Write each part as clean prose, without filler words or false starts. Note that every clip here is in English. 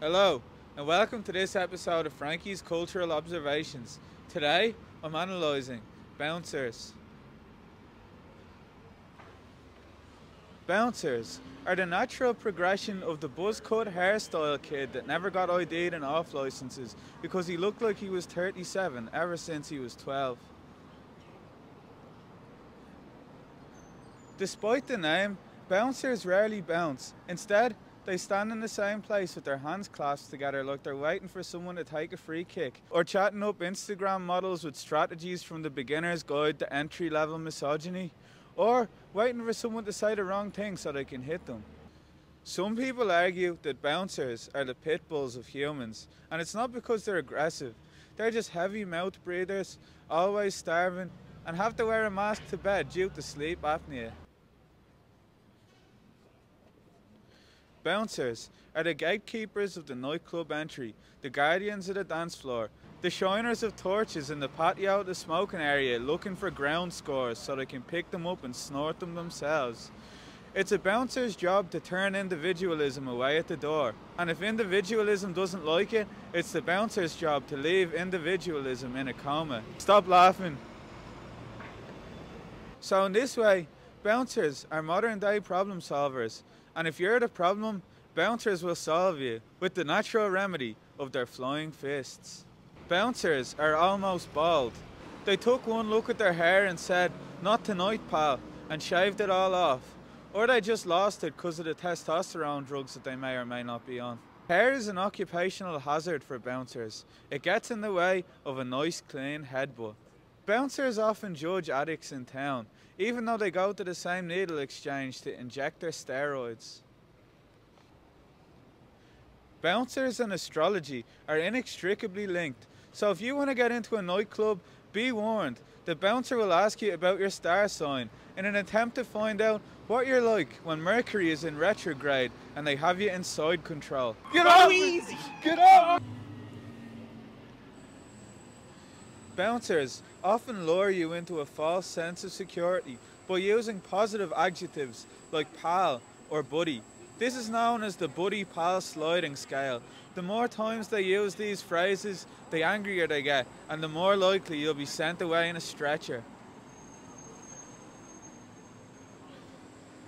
Hello, and welcome to this episode of Frankie's Cultural Observations. Today, I'm analysing bouncers. Bouncers are the natural progression of the buzz-cut hairstyle kid that never got ID'd and off licenses because he looked like he was 37 ever since he was 12. Despite the name, bouncers rarely bounce. Instead, they stand in the same place with their hands clasped together like they're waiting for someone to take a free kick, or chatting up Instagram models with strategies from the beginner's guide to entry-level misogyny, or waiting for someone to say the wrong thing so they can hit them. Some people argue that bouncers are the pit bulls of humans, and it's not because they're aggressive. They're just heavy mouth breathers, always starving, and have to wear a mask to bed due to sleep apnea. Bouncers are the gatekeepers of the nightclub entry, the guardians of the dance floor, the shiners of torches in the patio of the smoking area looking for ground scores so they can pick them up and snort them themselves. It's a bouncer's job to turn individualism away at the door, and if individualism doesn't like it, it's the bouncer's job to leave individualism in a coma. Stop laughing. So in this way, bouncers are modern day problem solvers. And if you're the problem, bouncers will solve you with the natural remedy of their flying fists. Bouncers are almost bald. They took one look at their hair and said, "Not tonight, pal," and shaved it all off. Or they just lost it because of the testosterone drugs that they may or may not be on. Hair is an occupational hazard for bouncers. It gets in the way of a nice clean headbutt. Bouncers often judge addicts in town, even though they go to the same needle exchange to inject their steroids. Bouncers and astrology are inextricably linked, so if you want to get into a nightclub, be warned, the bouncer will ask you about your star sign in an attempt to find out what you're like when Mercury is in retrograde and they have you in side control. Get off! Easy! Get off! Bouncers often lure you into a false sense of security by using positive adjectives like pal or buddy. This is known as the buddy-pal sliding scale. The more times they use these phrases, the angrier they get, and the more likely you'll be sent away in a stretcher.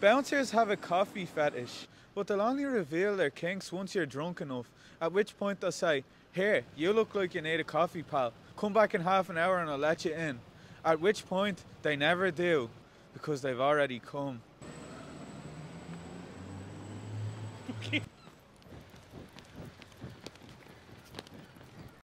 Bouncers have a coffee fetish, but they'll only reveal their kinks once you're drunk enough, at which point they'll say, "Here, you look like you need a coffee, pal. Come back in half an hour and I'll let you in." At which point they never do, because they've already come.